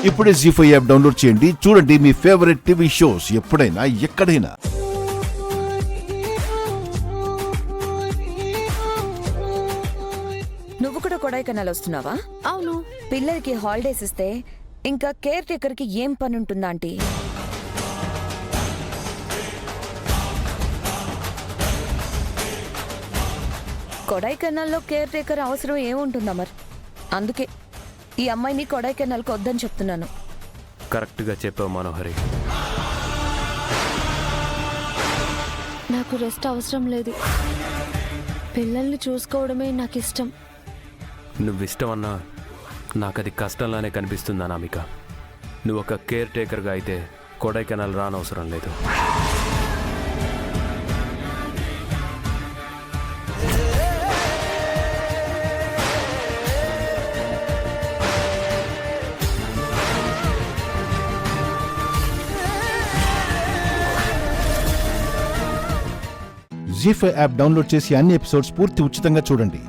ఇప్పుడే జీ5 app download చేయండి. చూడండి మీ ఫేవరెట్ టీవీ షోస్ ఎప్పుడైనా ఎక్కడైనా. నువ్వు కూడా కొడైకెనాల్ వస్తున్నావా? అవును. పిల్లలకి హాలిడేస్ ఇస్తే ఇంకా కేర్ టేకర్ కి ఏం పని ఉంటుందా ఆంటీ? కొడైకెనాల్లో కేర్ టేకర్ అవసరం ఏముంటుందా మరి? అందుకే ఈ అమ్మాయిని కొడైకెనాల్కి వద్దని చెప్తున్నాను. కరెక్ట్గా చెప్పావు మనోహరి. నాకు రెస్ట్ అవసరం లేదు. పిల్లల్ని చూసుకోవడమే నాకు ఇష్టం. నువ్వు ఇష్టమన్నా నాకు అది కష్టంలానే కనిపిస్తుంది అనామిక. నువ్వు ఒక కేర్ టేకర్గా అయితే కొడైకెనాల్ రానవసరం లేదు. జీ5 యాప్ డౌన్లోడ్ చేసి అన్ని ఎపిసోడ్స్ పూర్తి ఉచితంగా చూడండి.